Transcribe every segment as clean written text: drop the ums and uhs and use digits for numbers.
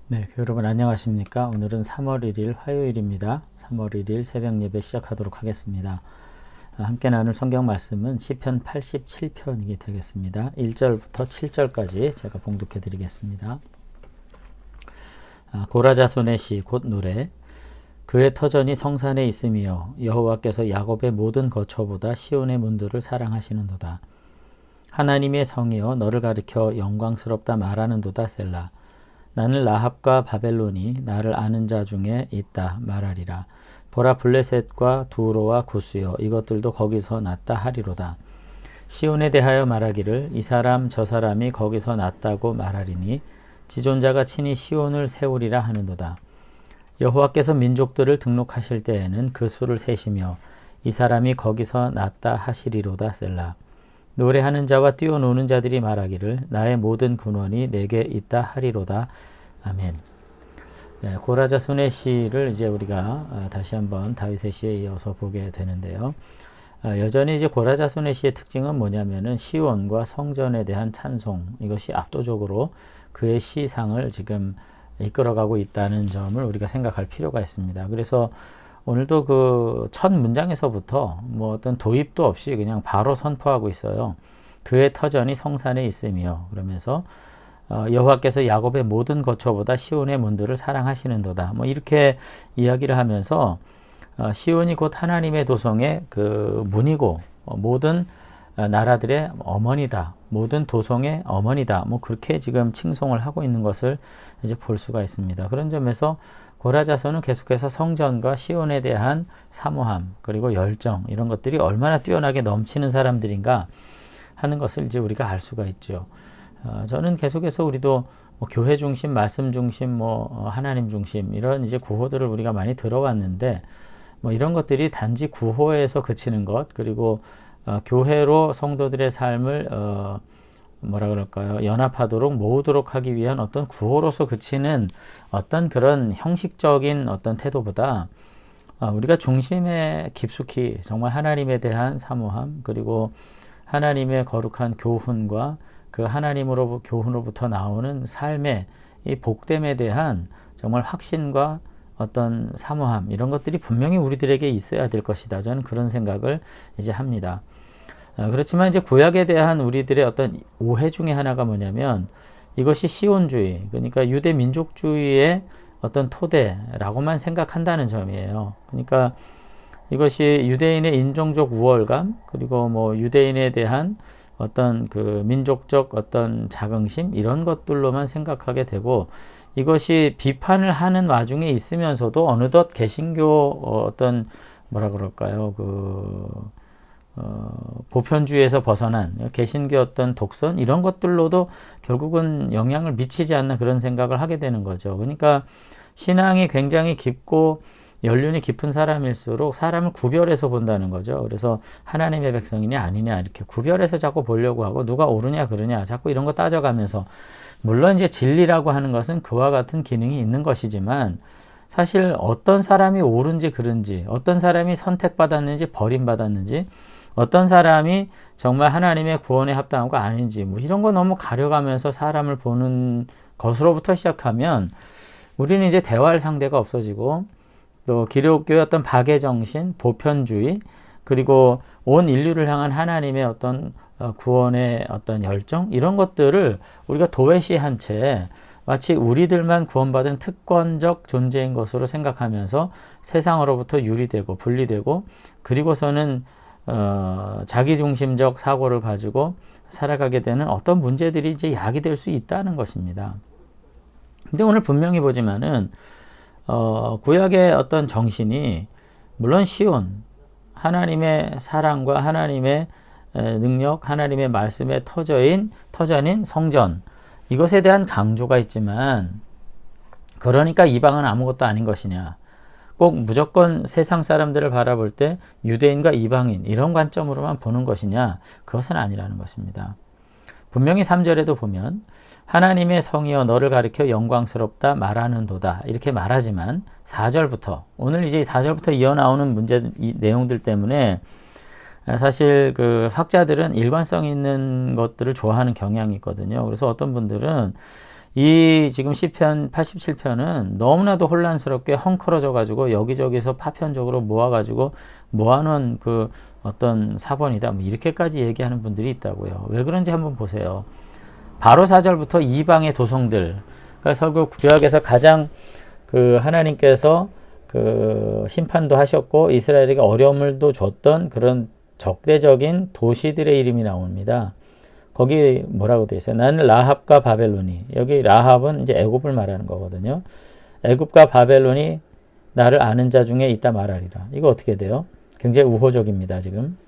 네, 여러분 안녕하십니까? 오늘은 3월 1일 화요일입니다. 3월 1일 새벽 예배 시작하도록 하겠습니다. 함께 나눌 성경 말씀은 시편 87편이 되겠습니다. 1절부터 7절까지 제가 봉독해 드리겠습니다. 고라 자손의 시 곧 노래. 그의 터전이 성산에 있으며 여호와께서 야곱의 모든 거처보다 시온의 문들을 사랑하시는도다. 하나님의 성이여 너를 가리켜 영광스럽다 말하는도다 셀라. 나는 라합과 바벨론이 나를 아는 자 중에 있다 말하리라. 보라 블레셋과 두로와 구스여 이것들도 거기서 났다 하리로다. 시온에 대하여 말하기를 이 사람 저 사람이 거기서 났다고 말하리니 지존자가 친히 시온을 세우리라 하는도다. 여호와께서 민족들을 등록하실 때에는 그 수를 세시며 이 사람이 거기서 났다 하시리로다 셀라. 노래하는 자와 뛰어노는 자들이 말하기를 나의 모든 근원이 내게 있다 하리로다. 아멘. 네, 고라 자손의 시를 이제 우리가 다시 한번 다윗의 시에 이어서 보게 되는데요. 여전히 이제 고라 자손의 시의 특징은 뭐냐면은 시온과 성전에 대한 찬송, 이것이 압도적으로 그의 시상을 지금 이끌어가고 있다는 점을 우리가 생각할 필요가 있습니다. 그래서 오늘도 그 첫 문장에서부터 뭐 어떤 도입도 없이 그냥 바로 선포하고 있어요. 그의 터전이 성산에 있으며 그러면서 여호와께서 야곱의 모든 거처보다 시온의 문들을 사랑하시는도다. 뭐 이렇게 이야기를 하면서 시온이 곧 하나님의 도성의 그 문이고 모든 나라들의 어머니다. 모든 도성의 어머니다. 뭐 그렇게 지금 칭송을 하고 있는 것을 이제 볼 수가 있습니다. 그런 점에서 고라 자손은 계속해서 성전과 시온에 대한 사모함 그리고 열정 이런 것들이 얼마나 뛰어나게 넘치는 사람들인가 하는 것을 이제 우리가 알 수가 있죠. 저는 계속해서 우리도 뭐 교회 중심, 말씀 중심, 뭐 하나님 중심 이런 이제 구호들을 우리가 많이 들어왔는데 뭐 이런 것들이 단지 구호에서 그치는 것 그리고 교회로 성도들의 삶을 뭐라 그럴까요? 연합하도록 모으도록 하기 위한 어떤 구호로서 그치는 어떤 그런 형식적인 어떤 태도보다 우리가 중심에 깊숙이 정말 하나님에 대한 사모함 그리고 하나님의 거룩한 교훈과 그 교훈으로부터 나오는 삶의 이 복됨에 대한 정말 확신과 어떤 사모함 이런 것들이 분명히 우리들에게 있어야 될 것이다. 저는 그런 생각을 이제 합니다. 그렇지만 이제 구약에 대한 우리들의 어떤 오해 중에 하나가 뭐냐면 이것이 시온주의, 그러니까 유대 민족주의의 어떤 토대라고만 생각한다는 점이에요. 그러니까 이것이 유대인의 인종적 우월감, 그리고 뭐 유대인에 대한 어떤 그 민족적 어떤 자긍심 이런 것들로만 생각하게 되고 이것이 비판을 하는 와중에 있으면서도 어느덧 개신교 어떤 뭐라 그럴까요? 보편주의에서 벗어난 개신교 어떤 독선 이런 것들로도 결국은 영향을 미치지 않나 그런 생각을 하게 되는 거죠. 그러니까 신앙이 굉장히 깊고 연륜이 깊은 사람일수록 사람을 구별해서 본다는 거죠. 그래서 하나님의 백성이냐 아니냐 이렇게 구별해서 자꾸 보려고 하고 누가 옳으냐 그르냐 자꾸 이런 거 따져가면서 물론 이제 진리라고 하는 것은 그와 같은 기능이 있는 것이지만 사실 어떤 사람이 옳은지 그른지 어떤 사람이 선택받았는지 버림받았는지 어떤 사람이 정말 하나님의 구원에 합당하고 아닌지 뭐 이런 거 너무 가려가면서 사람을 보는 것으로부터 시작하면 우리는 이제 대화할 상대가 없어지고 또 기독교의 어떤 박애정신, 보편주의 그리고 온 인류를 향한 하나님의 어떤 구원의 어떤 열정 이런 것들을 우리가 도외시한 채 마치 우리들만 구원받은 특권적 존재인 것으로 생각하면서 세상으로부터 유리되고 분리되고 그리고서는 자기중심적 사고를 가지고 살아가게 되는 어떤 문제들이 이제 야기될 수 있다는 것입니다. 근데 오늘 분명히 보지만은 구약의 어떤 정신이 물론 시온 하나님의 사랑과 하나님의 능력, 하나님의 말씀의 터전인 성전 이것에 대한 강조가 있지만 그러니까 이방은 아무것도 아닌 것이냐 꼭 무조건 세상 사람들을 바라볼 때 유대인과 이방인 이런 관점으로만 보는 것이냐 그것은 아니라는 것입니다. 분명히 3절에도 보면 하나님의 성이여 너를 가리켜 영광스럽다 말하는도다 이렇게 말하지만 4절부터 오늘 이제 4절부터 이어나오는 내용들 때문에 사실 그 학자들은 일관성 있는 것들을 좋아하는 경향이 있거든요. 그래서 어떤 분들은 이 지금 시편 87편은 너무나도 혼란스럽게 헝클어져 가지고 여기저기서 파편적으로 모아가지고 모아놓은 그 어떤 사본이다, 뭐 이렇게까지 얘기하는 분들이 있다고요. 왜 그런지 한번 보세요. 바로 4절부터 이방의 도성들, 그러니까 설교 구약에서 가장 그 하나님께서 그 심판도 하셨고 이스라엘에게 어려움을도 줬던 그런 적대적인 도시들의 이름이 나옵니다. 거기 뭐라고 되어 있어요? 나는 라합과 바벨론이, 여기 라합은 이제 애굽을 말하는 거거든요. 애굽과 바벨론이 나를 아는 자 중에 있다 말하리라. 이거 어떻게 돼요? 굉장히 우호적입니다. 지금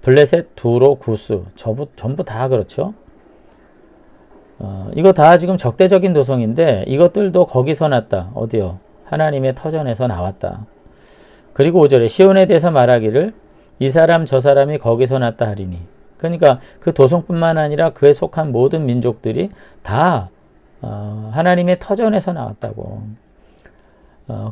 블레셋, 두로, 구스 전부 다 그렇죠. 이거 다 지금 적대적인 도성인데 이것들도 거기서 났다. 어디요? 하나님의 터전에서 나왔다. 그리고 5절에 시온에 대해서 말하기를 이 사람 저 사람이 거기서 났다 하리니. 그러니까 그 도성뿐만 아니라 그에 속한 모든 민족들이 다 하나님의 터전에서 나왔다고.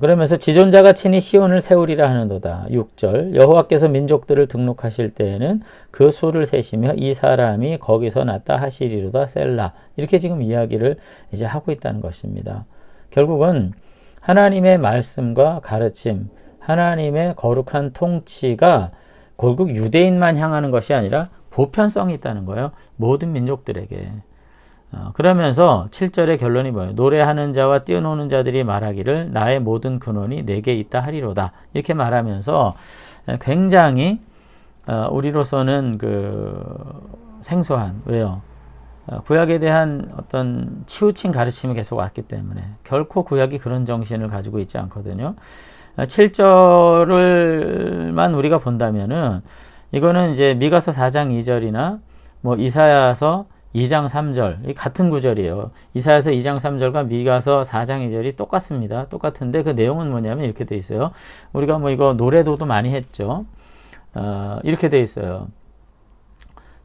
그러면서 지존자가 친히 시온을 세우리라 하는도다. 6절 여호와께서 민족들을 등록하실 때에는 그 수를 세시며 이 사람이 거기서 났다 하시리로다 셀라. 이렇게 지금 이야기를 이제 하고 있다는 것입니다. 결국은 하나님의 말씀과 가르침, 하나님의 거룩한 통치가 결국 유대인만 향하는 것이 아니라 보편성이 있다는 거예요. 모든 민족들에게. 그러면서 7절의 결론이 뭐예요? 노래하는 자와 뛰어노는 자들이 말하기를 나의 모든 근원이 내게 있다 하리로다. 이렇게 말하면서 굉장히 우리로서는 그 생소한, 왜요? 구약에 대한 어떤 치우친 가르침이 계속 왔기 때문에 결코 구약이 그런 정신을 가지고 있지 않거든요. 7절을만 우리가 본다면은 이거는 이제 미가서 4장 2절이나 뭐 이사야서 2장 3절 같은 구절이에요. 이사야서 2장 3절과 미가서 4장 2절이 똑같습니다. 똑같은데 그 내용은 뭐냐면 이렇게 돼 있어요. 우리가 뭐 이거 노래도도 많이 했죠. 이렇게 돼 있어요.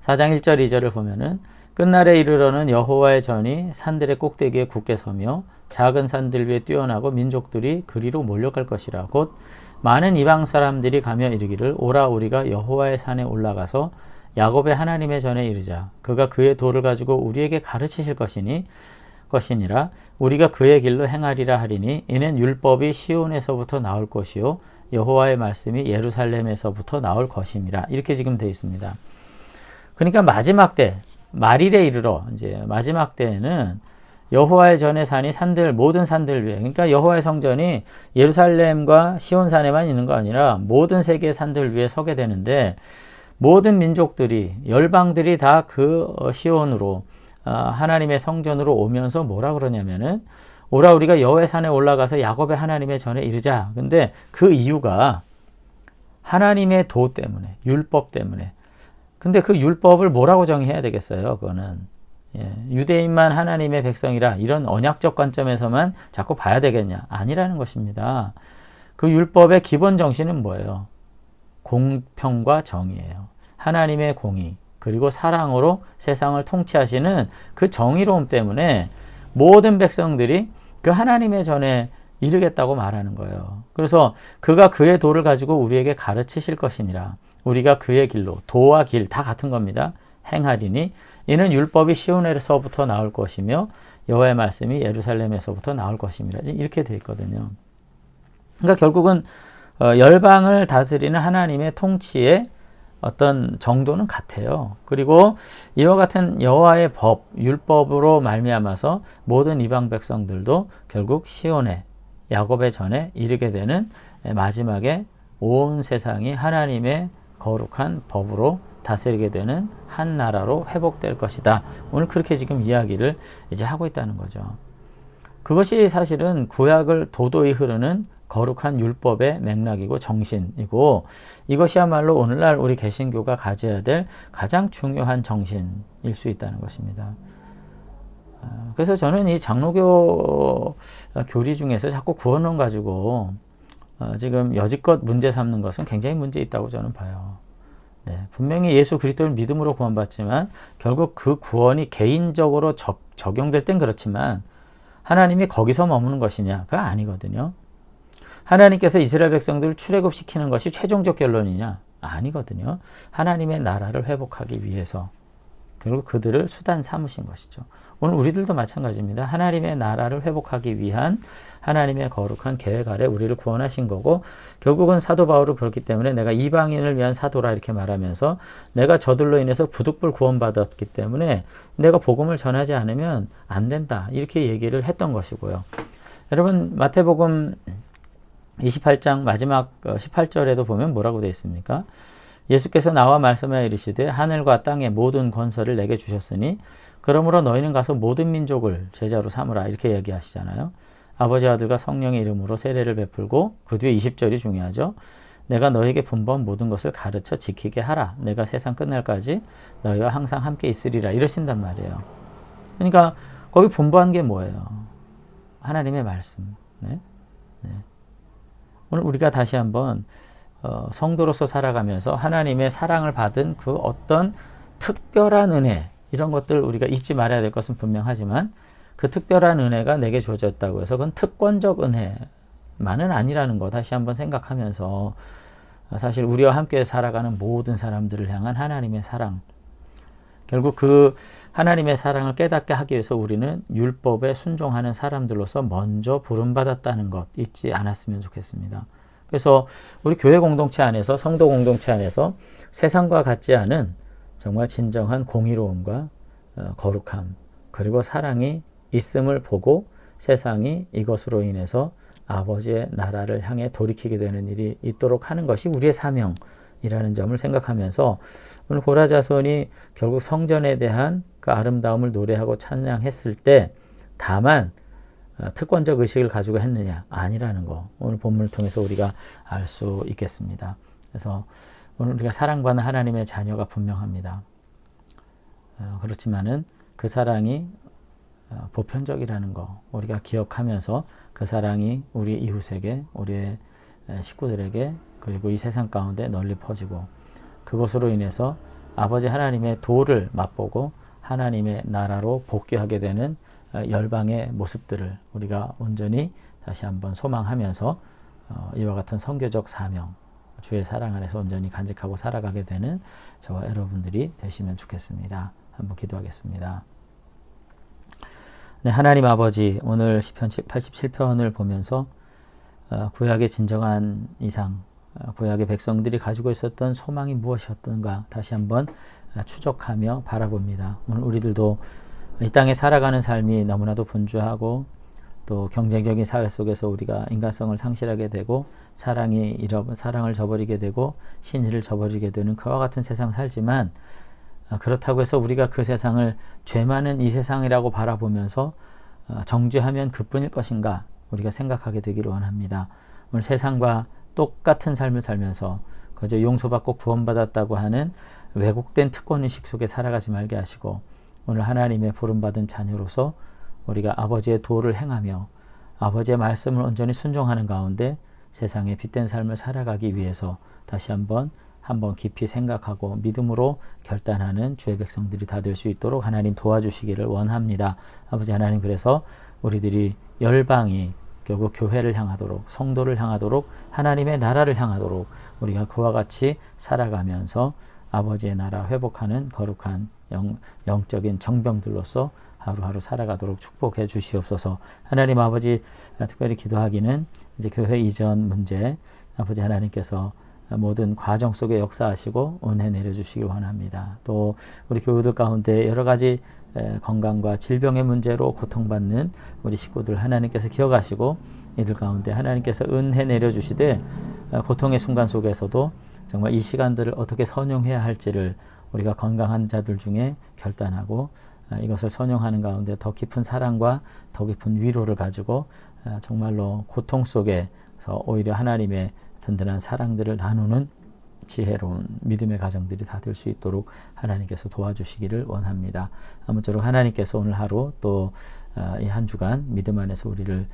4장 1절 2절을 보면은 끝날에 이르러는 여호와의 전이 산들의 꼭대기에 굳게 서며 작은 산들 위에 뛰어나고 민족들이 그리로 몰려갈 것이라. 곧 많은 이방 사람들이 가며 이르기를 오라 우리가 여호와의 산에 올라가서 야곱의 하나님의 전에 이르자. 그가 그의 도를 가지고 우리에게 가르치실 것이니라. 우리가 그의 길로 행하리라 하리니 이는 율법이 시온에서부터 나올 것이요 여호와의 말씀이 예루살렘에서부터 나올 것임이라. 이렇게 지금 되어 있습니다. 그러니까 마지막 때 말일에 이르러 이제 마지막 때에는 여호와의 전의 산이 산들 모든 산들 위에, 그러니까 여호와의 성전이 예루살렘과 시온산에만 있는 거 아니라 모든 세계의 산들 위에 서게 되는데 모든 민족들이 열방들이 다 그 시온으로 하나님의 성전으로 오면서 뭐라 그러냐면은 오라 우리가 여호와의 산에 올라가서 야곱의 하나님의 전에 이르자. 근데 그 이유가 하나님의 도 때문에, 율법 때문에. 근데 그 율법을 뭐라고 정의해야 되겠어요? 그거는 유대인만 하나님의 백성이라 이런 언약적 관점에서만 자꾸 봐야 되겠냐? 아니라는 것입니다. 그 율법의 기본 정신은 뭐예요? 공평과 정의예요. 하나님의 공의 그리고 사랑으로 세상을 통치하시는 그 정의로움 때문에 모든 백성들이 그 하나님의 전에 이르겠다고 말하는 거예요. 그래서 그가 그의 도를 가지고 우리에게 가르치실 것이니라. 우리가 그의 길로, 도와 길 다 같은 겁니다. 행하리니 이는 율법이 시온에서부터 나올 것이며 여호와의 말씀이 예루살렘에서부터 나올 것입니다. 이렇게 되어 있거든요. 그러니까 결국은 열방을 다스리는 하나님의 통치의 어떤 정도는 같아요. 그리고 이와 같은 여호와의 법, 율법으로 말미암아서 모든 이방 백성들도 결국 시온에 야곱의 전에 이르게 되는 마지막에 온 세상이 하나님의 거룩한 법으로 다스리게 되는 한 나라로 회복될 것이다. 오늘 그렇게 지금 이야기를 이제 하고 있다는 거죠. 그것이 사실은 구약을 도도히 흐르는 거룩한 율법의 맥락이고 정신이고 이것이야말로 오늘날 우리 개신교가 가져야 될 가장 중요한 정신일 수 있다는 것입니다. 그래서 저는 이 장로교 교리 중에서 자꾸 구원론 가지고 지금 여지껏 문제 삼는 것은 굉장히 문제 있다고 저는 봐요. 네, 분명히 예수 그리스도를 믿음으로 구원받지만 결국 그 구원이 개인적으로 적용될 땐 그렇지만 하나님이 거기서 머무는 것이냐? 그거 아니거든요. 하나님께서 이스라엘 백성들을 출애굽시키는 것이 최종적 결론이냐? 아니거든요. 하나님의 나라를 회복하기 위해서 결국 그들을 수단 삼으신 것이죠. 오늘 우리들도 마찬가지입니다. 하나님의 나라를 회복하기 위한 하나님의 거룩한 계획 아래 우리를 구원하신 거고, 결국은 사도 바울은 그렇기 때문에 내가 이방인을 위한 사도라 이렇게 말하면서 내가 저들로 인해서 부득불 구원받았기 때문에 내가 복음을 전하지 않으면 안 된다 이렇게 얘기를 했던 것이고요. 여러분 마태복음 28장 마지막 18절에도 보면 뭐라고 되어 있습니까? 예수께서 나와 말씀하여 이르시되 하늘과 땅의 모든 권세를 내게 주셨으니 그러므로 너희는 가서 모든 민족을 제자로 삼으라 이렇게 얘기하시잖아요. 아버지 아들과 성령의 이름으로 세례를 베풀고 그 뒤에 20절이 중요하죠. 내가 너에게 분부한 모든 것을 가르쳐 지키게 하라. 내가 세상 끝날까지 너희와 항상 함께 있으리라 이러신단 말이에요. 그러니까 거기 분부한 게 뭐예요? 하나님의 말씀. 네? 네. 오늘 우리가 다시 한번 성도로서 살아가면서 하나님의 사랑을 받은 그 어떤 특별한 은혜 이런 것들 우리가 잊지 말아야 될 것은 분명하지만 그 특별한 은혜가 내게 주어졌다고 해서 그건 특권적 은혜만은 아니라는 거 다시 한번 생각하면서 사실 우리와 함께 살아가는 모든 사람들을 향한 하나님의 사랑, 결국 그 하나님의 사랑을 깨닫게 하기 위해서 우리는 율법에 순종하는 사람들로서 먼저 부름받았다는 것 잊지 않았으면 좋겠습니다. 그래서 우리 교회 공동체 안에서, 성도 공동체 안에서 세상과 같지 않은 정말 진정한 공의로움과 거룩함 그리고 사랑이 있음을 보고 세상이 이것으로 인해서 아버지의 나라를 향해 돌이키게 되는 일이 있도록 하는 것이 우리의 사명이라는 점을 생각하면서 오늘 고라자손이 결국 성전에 대한 그 아름다움을 노래하고 찬양했을 때 다만 특권적 의식을 가지고 했느냐? 아니라는 거 오늘 본문을 통해서 우리가 알 수 있겠습니다. 그래서 오늘 우리가 사랑받는 하나님의 자녀가 분명합니다. 그렇지만은 그 사랑이 보편적이라는 거 우리가 기억하면서 그 사랑이 우리 이웃에게, 우리의 식구들에게 그리고 이 세상 가운데 널리 퍼지고 그것으로 인해서 아버지 하나님의 도를 맛보고 하나님의 나라로 복귀하게 되는 열방의 모습들을 우리가 온전히 다시 한번 소망하면서 이와 같은 선교적 사명, 주의 사랑 안에서 온전히 간직하고 살아가게 되는 저와 여러분들이 되시면 좋겠습니다. 한번 기도하겠습니다. 네, 하나님 아버지, 오늘 시편 87편을 보면서 구약의 진정한 이상, 구약의 백성들이 가지고 있었던 소망이 무엇이었던가 다시 한번 추적하며 바라봅니다. 오늘 우리들도 이 땅에 살아가는 삶이 너무나도 분주하고 또 경쟁적인 사회 속에서 우리가 인간성을 상실하게 되고 사랑을 저버리게 되고 신의를 저버리게 되는 그와 같은 세상 살지만 그렇다고 해서 우리가 그 세상을 죄 많은 이 세상이라고 바라보면서 정죄하면 그뿐일 것인가 우리가 생각하게 되기를 원합니다. 오늘 세상과 똑같은 삶을 살면서 그저 용서받고 구원받았다고 하는 왜곡된 특권의식 속에 살아가지 말게 하시고 오늘 하나님의 부름받은 자녀로서 우리가 아버지의 도를 행하며 아버지의 말씀을 온전히 순종하는 가운데 세상에 빛된 삶을 살아가기 위해서 다시 한번 깊이 생각하고 믿음으로 결단하는 주의 백성들이 다 될 수 있도록 하나님 도와주시기를 원합니다. 아버지 하나님, 그래서 우리들이 열방이 결국 교회를 향하도록, 성도를 향하도록, 하나님의 나라를 향하도록 우리가 그와 같이 살아가면서 아버지의 나라 회복하는 거룩한 영적인 정병들로서 하루하루 살아가도록 축복해 주시옵소서. 하나님 아버지, 특별히 기도하기는 이제 교회 이전 문제, 아버지 하나님께서 모든 과정 속에 역사하시고 은혜 내려주시길 원합니다. 또 우리 교우들 가운데 여러 가지 건강과 질병의 문제로 고통받는 우리 식구들 하나님께서 기억하시고 이들 가운데 하나님께서 은혜 내려주시되 고통의 순간 속에서도 정말 이 시간들을 어떻게 선용해야 할지를 우리가 건강한 자들 중에 결단하고 이것을 선용하는 가운데 더 깊은 사랑과 더 깊은 위로를 가지고 정말로 고통 속에서 오히려 하나님의 든든한 사랑들을 나누는 지혜로운 믿음의 가정들이 다 될 수 있도록 하나님께서 도와주시기를 원합니다. 아무쪼록 하나님께서 오늘 하루 또 이 한 주간 믿음 안에서 우리를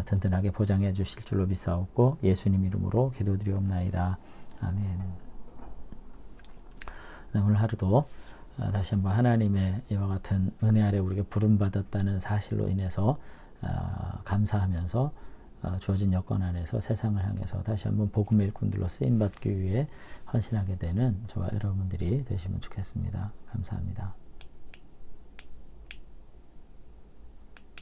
든든하게 보장해 주실 줄로 믿사옵고 예수님 이름으로 기도드리옵나이다. 아멘. 네, 오늘 하루도 다시 한번 하나님의 이와 같은 은혜 아래 우리가 부름받았다는 사실로 인해서 감사하면서 주어진 여건 안에서 세상을 향해서 다시 한번 복음의 일꾼들로 쓰임받기 위해 헌신하게 되는 저와 여러분들이 되시면 좋겠습니다. 감사합니다.